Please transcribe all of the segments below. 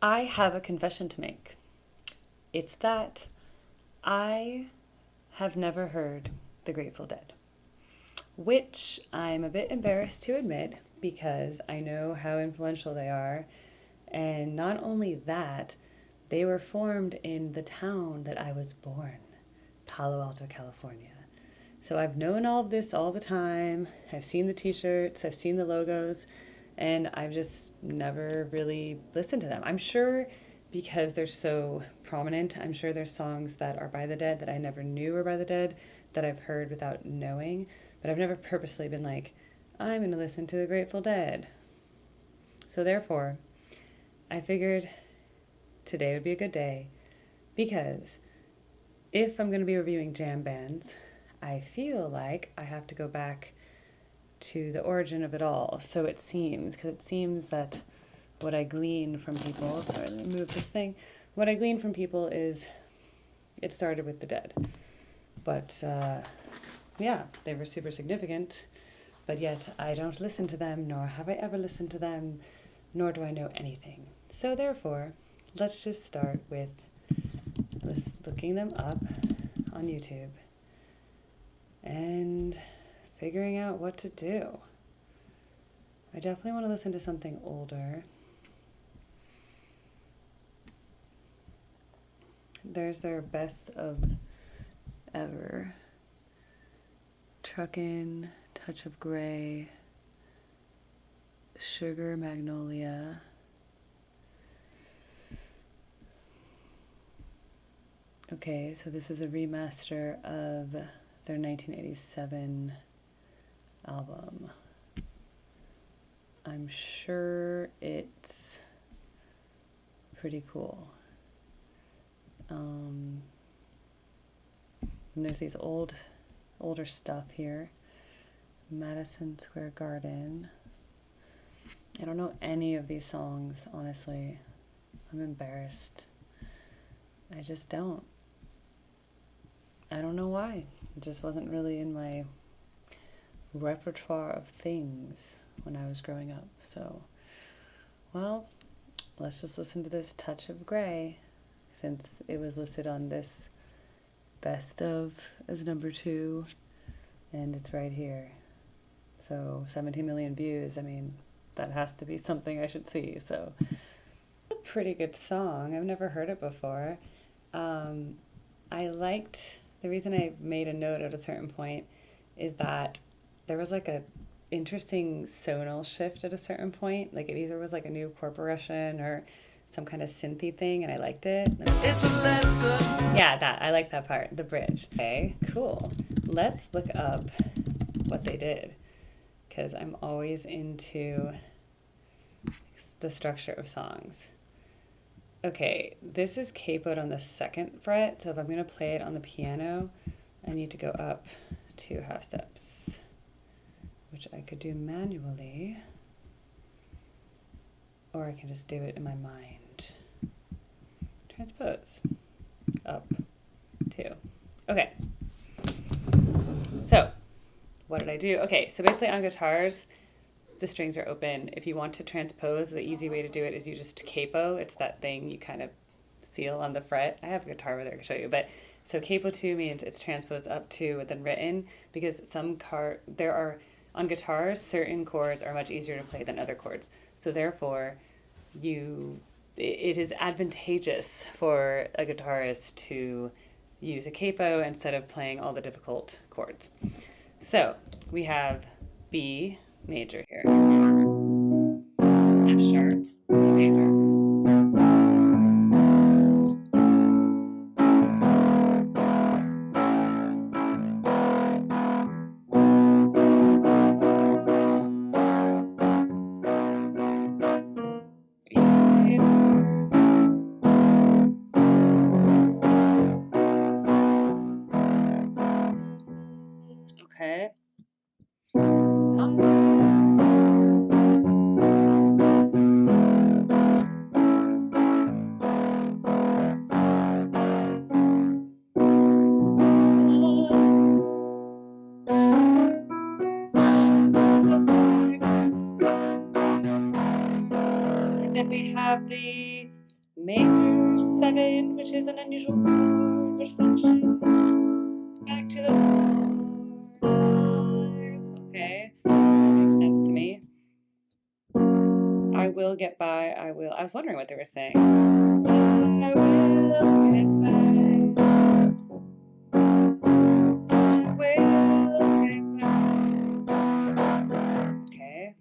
I have a confession to make. It's that I have never heard the Grateful Dead, which I'm a bit embarrassed to admit because I know how influential they are. And not only that, they were formed in the town that I was born, Palo Alto, California. So I've known all of this all the time. I've seen the t shirts, I've seen the logos, and I've just never really listened to them. I'm sure because they're so prominent, I'm sure there's songs that are by the Dead that I never knew were by the Dead that I've heard without knowing, but I've never purposely been like, I'm going to listen to the Grateful Dead. So therefore, I figured today would be a good day because if I'm going to be reviewing jam bands, I feel like I have to go back to the origin of it all. So it seems, because it seems that what I glean from people, sorry, let me move this thing. What I glean from people is it started with the Dead. But yeah, they were super significant, but yet I don't listen to them, nor have I ever listened to them, nor do I know anything. So therefore, let's just start with looking them up on YouTube and figuring out what to do. I definitely want to listen to something older. There's their best of ever. Truckin', Touch of Grey, Sugar Magnolia. Okay, so this is a remaster of their 1987 album. I'm sure it's pretty cool. And there's these older stuff here. Madison Square Garden. I don't know any of these songs, honestly. I'm embarrassed. I just don't. I don't know why. It just wasn't really in my repertoire of things when I was growing up. So, well, let's just listen to this Touch of Grey since it was listed on this best of as number 2 and it's right here. So 17 million views. I mean, that has to be something I should see. So, a pretty good song. I've never heard it before. I liked, the reason I made a note at a certain point is that there was like a interesting sonal shift at a certain point. Like it either was like a new chord progression or some kind of synthy thing, and I liked it. It's a lesson. Yeah, that. I like that part, the bridge. Okay, cool. Let's look up what they did because I'm always into the structure of songs. Okay, this is capoed on the 2nd fret, so if I'm going to play it on the piano, I need to go up 2 half steps, which I could do manually, or I can just do it in my mind. Transpose. Up 2. Okay. So, what did I do? Okay, so basically on guitars, the strings are open. If you want to transpose, the easy way to do it is you just capo. It's that thing you kind of seal on the fret. I have a guitar over there I can show you. But so capo 2 means it's transposed up 2 and then written because there are on guitars certain chords are much easier to play than other chords. So therefore, it is advantageous for a guitarist to use a capo instead of playing all the difficult chords. So we have B major here, F sharp, E major, B major, okay, and then we have the major 7, which is an unusual chord, but functions back to the 5. Okay, that makes sense to me. I will get by, I will. I was wondering what they were saying. I will get by. I will get by. Okay.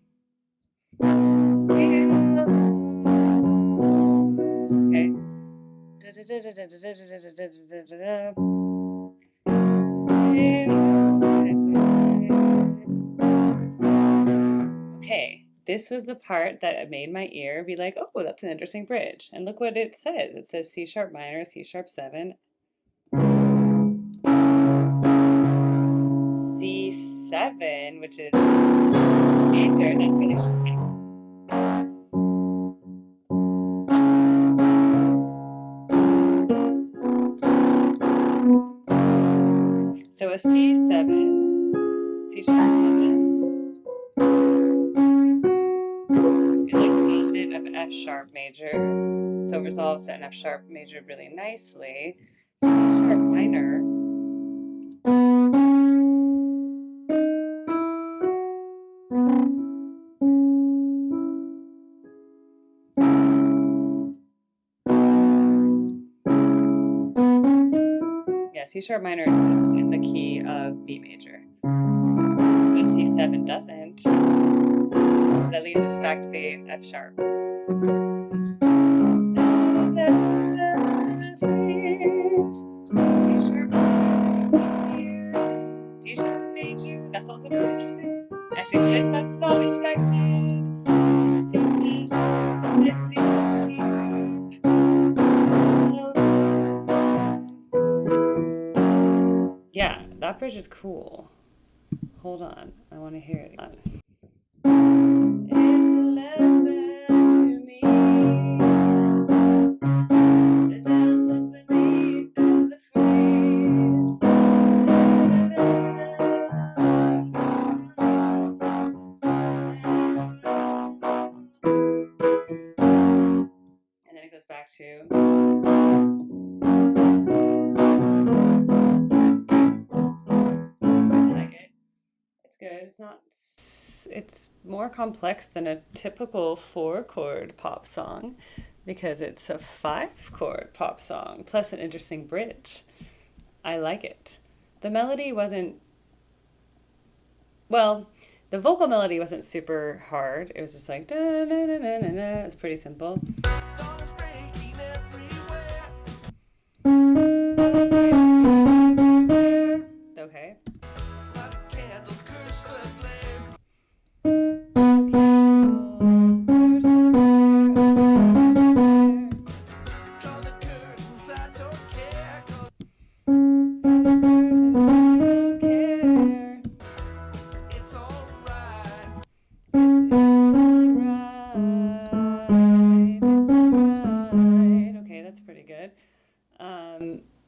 Okay, this was the part that made my ear be like, oh, that's an interesting bridge. And look what it says. It says C sharp minor, C sharp 7, C7, which is major. That's really interesting. So a C7, C sharp 7 is like the dominant of F sharp major. So resolves to an F sharp major really nicely. C sharp minor. Yeah, C sharp minor exists in the key of B major. But C7 doesn't. So that leads us back to the F sharp. C sharp minor, C here, D sharp major. That's also pretty interesting. Actually, says that's not expected. Yeah, that bridge is cool. Hold on, I want to hear it again. It's a lesson to me. The deltas and east and the phrase. And then it goes back to. I like it. It's good. It's not. It's more complex than a typical 4-chord pop song because it's a 5-chord pop song plus an interesting bridge. I like it. The melody wasn't. Well, the vocal melody wasn't super hard. It was just like da na na na na na. It's pretty simple. Okay.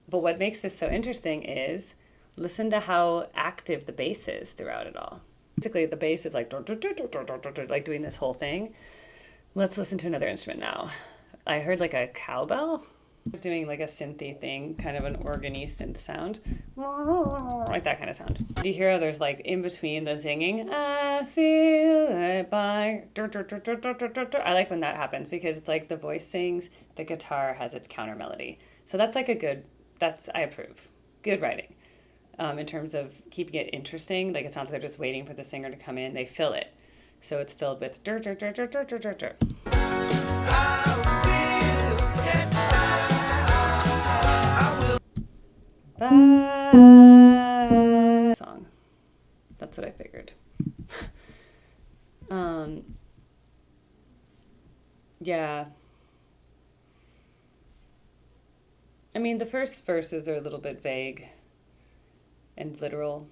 But what makes this so interesting is listen to how active the bass is throughout it all. Basically, the bass is like doing this whole thing. Let's listen to another instrument now. I heard like a cowbell doing like a synthy thing, kind of an organy synth sound, like that kind of sound. Do you hear how there's like in between the singing, I feel it by. I like when that happens because it's like the voice sings, the guitar has its counter melody. So that's like a good, I approve. Good writing. In terms of keeping it interesting, like it's not that they're just waiting for the singer to come in, they fill it. So it's filled with song. That's what I figured. Yeah. I mean, the first verses are a little bit vague and literal.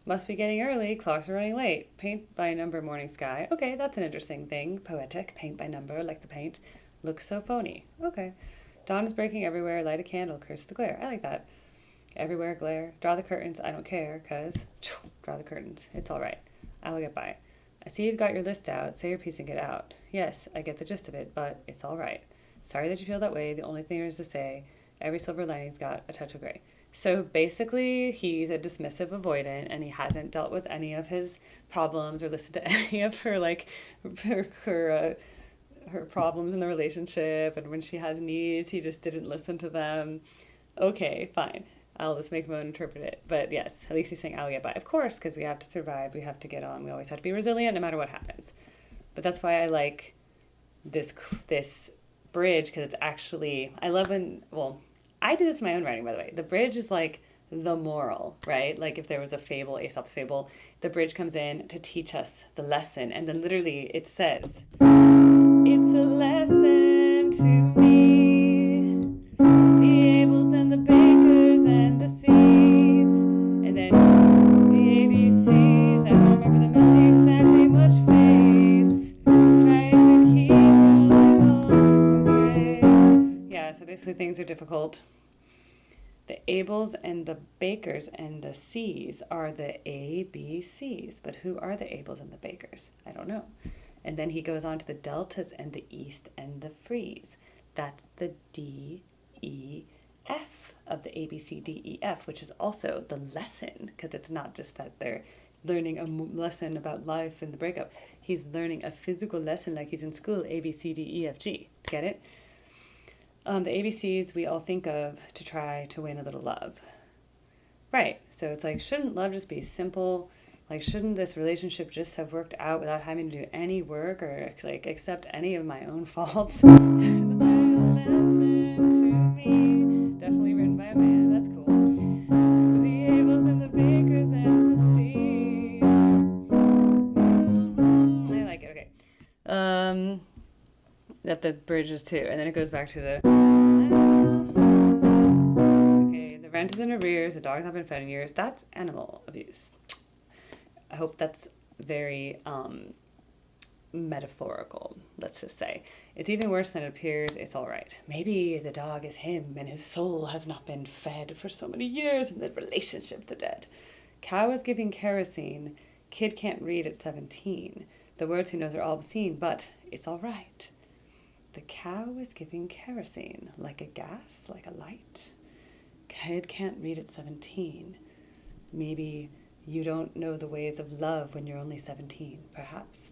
Must be getting early, clocks are running late. Paint by number, morning sky. Okay, that's an interesting thing. Poetic, paint by number, like the paint. Looks so phony. Okay. Dawn is breaking everywhere, light a candle, curse the glare. I like that. Everywhere, glare. Draw the curtains, I don't care, cause draw the curtains. It's all right. I will get by. I see you've got your list out. Say your piece and get out. Yes, I get the gist of it, but it's all right. Sorry that you feel that way. The only thing there is to say, every silver lining's got a touch of gray. So basically, he's a dismissive avoidant, and he hasn't dealt with any of his problems or listened to any of her, like, her problems in the relationship. And when she has needs, he just didn't listen to them. Okay, fine. I'll just make my own interpret it. But yes, at least he's saying, I'll get by. Of course, because we have to survive. We have to get on. We always have to be resilient no matter what happens. But that's why I like this bridge, because it's actually, I love when, well, I do this in my own writing, by the way. The bridge is like the moral, right? Like if there was a fable, Aesop's fable, the bridge comes in to teach us the lesson. And then literally it says, it's a lesson to me, the Abels and the Bakers and the C's. And then the ABCs, I don't remember the melody exactly, much face, try to keep a little grace. Yeah, so basically things are difficult. The Abels and the Bakers and the C's are the ABCs. But who are the Abels and the Bakers? I don't know. And then he goes on to the Deltas and the East and the Frees. That's the D, E, F of the A, B, C, D, E, F, which is also the lesson, because it's not just that they're learning a lesson about life and the breakup. He's learning a physical lesson like he's in school, A, B, C, D, E, F, G. Get it? The ABCs we all think of to try to win a little love. Right. So it's like, shouldn't love just be simple? Like, shouldn't this relationship just have worked out without having to do any work or like accept any of my own faults? The Bible lesson to me. Definitely written by a man. That's cool. The Abels and the Bakers and the C's. I like it. Okay. That the bridge is too, and then it goes back to the. Okay, the rent is in arrears. The dog's not been fed in years. That's animal abuse. I hope that's very metaphorical, let's just say. It's even worse than it appears. It's all right. Maybe the dog is him and his soul has not been fed for so many years in the relationship, the dead. Cow is giving kerosene. Kid can't read at 17. The words he knows are all obscene, but it's all right. The cow is giving kerosene, like a gas, like a light. Kid can't read at 17. Maybe you don't know the ways of love when you're only 17, perhaps.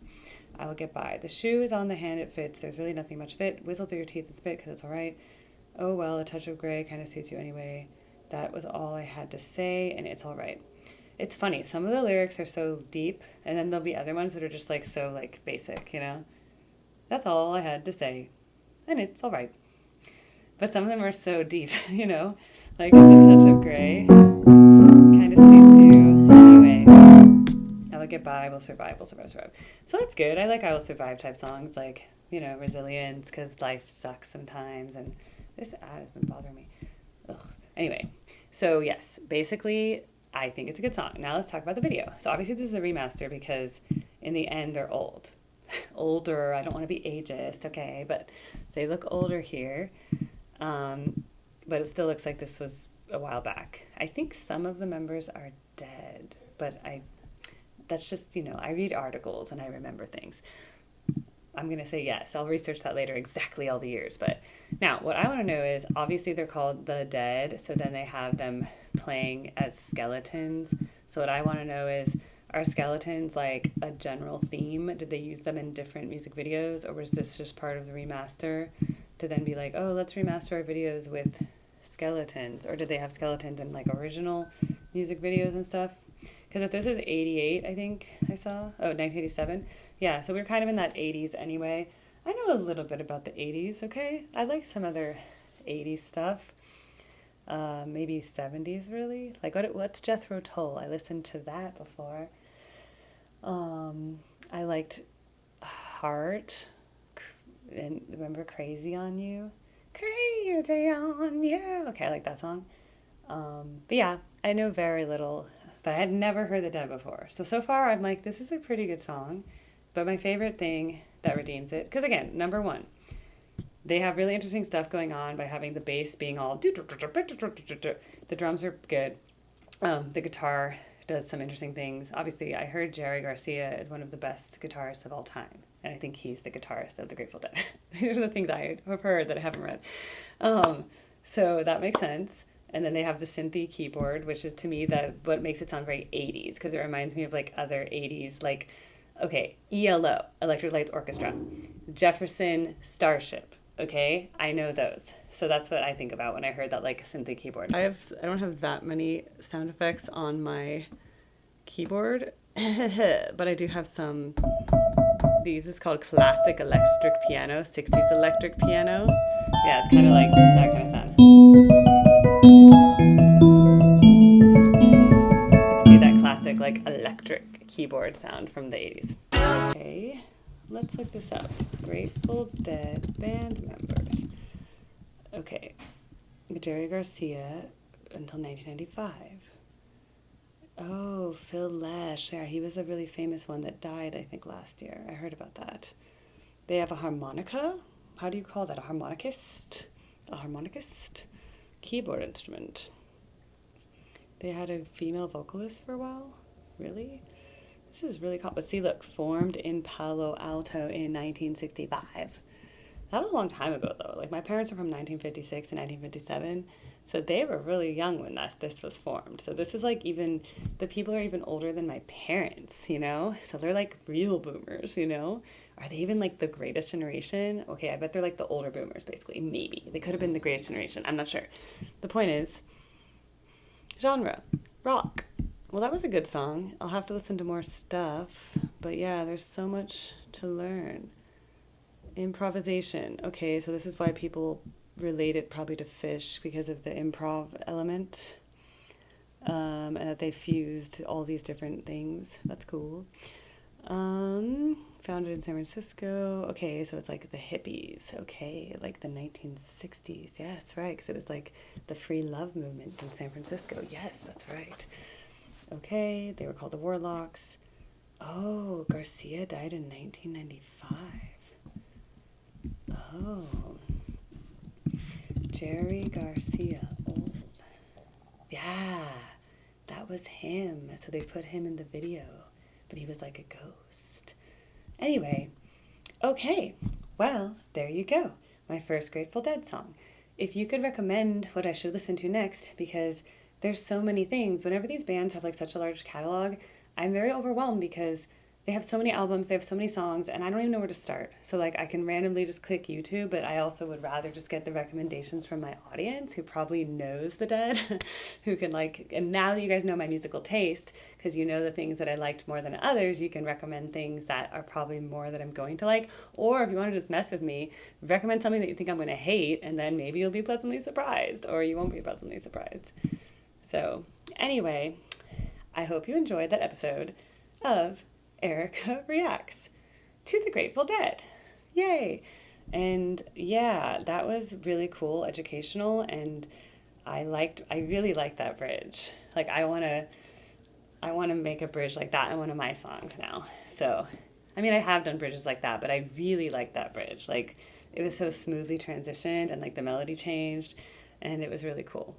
I will get by. The shoe is on the hand, it fits. There's really nothing much of it. Whistle through your teeth and spit, because it's all right. Oh, well, a touch of gray kind of suits you anyway. That was all I had to say, and it's all right. It's funny. Some of the lyrics are so deep, and then there'll be other ones that are just like so like basic, you know? That's all I had to say, and it's all right. But some of them are so deep, you know? Like, it's a touch of gray. Kind of suits you anyway. I will get by, we'll survive. So that's good. I like I will survive type songs, like, you know, resilience, because life sucks sometimes, and this ad has been bothering me. Ugh. Anyway, so yes, basically, I think it's a good song. Now let's talk about the video. So obviously this is a remaster because in the end they're old. Older, I don't want to be ageist, okay, but they look older here. But it still looks like this was a while back. I think some of the members are dead, but that's just, you know, I read articles and I remember things. I'm going to say yes. I'll research that later, exactly all the years. But now what I want to know is, obviously they're called the Dead, so then they have them playing as skeletons. So what I want to know is, are skeletons like a general theme? Did they use them in different music videos, or was this just part of the remaster to then be like, oh, let's remaster our videos with skeletons? Or did they have skeletons in like original music videos and stuff? Because if this is 88, I think I saw, 1987. Yeah, so we're kind of in that 80s anyway. I know a little bit about the 80s, okay? I like some other 80s stuff. Maybe 70s, really? Like, what's Jethro Tull? I listened to that before. I liked Heart. And remember Crazy on You? Crazy on You. Okay, I like that song. But yeah, I know very little, but I had never heard the Dead before. So far I'm like, this is a pretty good song. But my favorite thing that redeems it, because again, number one, they have really interesting stuff going on by having the bass being all, the drums are good. The guitar does some interesting things. Obviously, I heard Jerry Garcia is one of the best guitarists of all time. And I think he's the guitarist of the Grateful Dead. These are the things I have heard that I haven't read. So that makes sense. And then they have the synthy keyboard, which is to me what makes it sound very 80s, because it reminds me of like other 80s, like, okay, ELO, Electric Light Orchestra, Jefferson Starship. Okay, I know those. So that's what I think about when I heard that like synthy keyboard. I don't have that many sound effects on my keyboard, but I do have some. These is called classic electric piano, 60s electric piano. Yeah, it's kind of like that kind of sound. See that classic like electric keyboard sound from the 80s. Okay, let's look this up. Grateful Dead band members. Okay, Jerry Garcia until 1995. Oh, Phil Lesh. Yeah, he was a really famous one that died, I think, last year. I heard about that. They have a harmonica. How do you call that? A harmonicist? A harmonicist? Keyboard instrument. They had a female vocalist for a while? Really? This is really cool. But see, look, formed in Palo Alto in 1965. That was a long time ago, though. Like, my parents are from 1956 and 1957, so they were really young when this was formed. So this is like even, the people are even older than my parents, you know? So they're like real boomers, you know? Are they even like the greatest generation? Okay, I bet they're like the older boomers, basically. Maybe. They could have been the greatest generation. I'm not sure. The point is, genre, rock. Well, that was a good song. I'll have to listen to more stuff. But yeah, there's so much to learn. Improvisation. Okay, so this is why people relate it probably to Fish, because of the improv element, and that they fused all these different things. That's cool. Founded in San Francisco. Okay, so it's like the hippies. Okay, like the 1960s. Yes, right, because it was like the free love movement in San Francisco. Yes, that's right. Okay, they were called the Warlocks. Oh, Garcia died in 1995. Oh, Jerry Garcia, old. Yeah, that was him. So they put him in the video, but he was like a ghost. Anyway, okay, well, there you go. My first Grateful Dead song. If you could recommend what I should listen to next, because there's so many things. Whenever these bands have like such a large catalog, I'm very overwhelmed because they have so many albums, they have so many songs, and I don't even know where to start. So like I can randomly just click YouTube, but I also would rather just get the recommendations from my audience who probably knows the Dead, who can like, and now that you guys know my musical taste, because you know the things that I liked more than others, you can recommend things that are probably more that I'm going to like. Or if you want to just mess with me, recommend something that you think I'm going to hate, and then maybe you'll be pleasantly surprised, or you won't be pleasantly surprised. So anyway, I hope you enjoyed that episode of Erica Reacts to the Grateful Dead. Yay! And yeah, that was really cool, educational, and I really liked that bridge. Like I want to make a bridge like that in one of my songs now. So, I mean, I have done bridges like that, but I really liked that bridge. Like it was so smoothly transitioned, and like the melody changed, and it was really cool.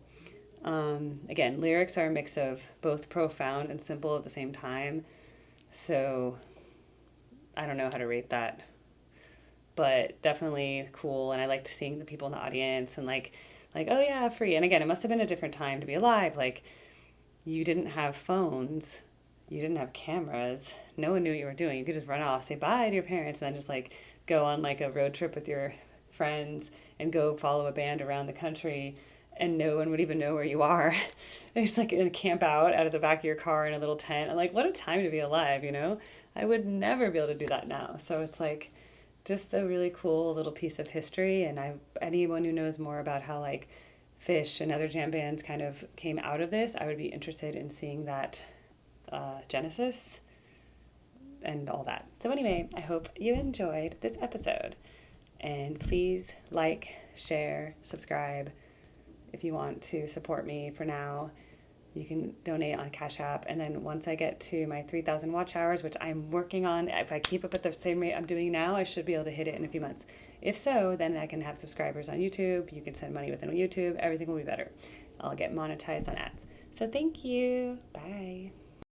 Again, lyrics are a mix of both profound and simple at the same time. So I don't know how to rate that, but definitely cool. And I liked seeing the people in the audience and like, oh yeah, free. And again, it must have been a different time to be alive. Like you didn't have phones, you didn't have cameras. No one knew what you were doing. You could just run off, say bye to your parents, and then just like go on like a road trip with your friends and go follow a band around the country. And no one would even know where you are. They're just like in a camp out of the back of your car in a little tent. And like, what a time to be alive, you know? I would never be able to do that now. So it's like just a really cool little piece of history. And anyone who knows more about how like Fish and other jam bands kind of came out of this, I would be interested in seeing that genesis and all that. So anyway, I hope you enjoyed this episode. And please like, share, subscribe. If you want to support me for now, you can donate on Cash App. And then once I get to my 3,000 watch hours, which I'm working on, if I keep up at the same rate I'm doing now, I should be able to hit it in a few months. If so, then I can have subscribers on YouTube. You can send money within YouTube. Everything will be better. I'll get monetized on ads. So thank you. Bye.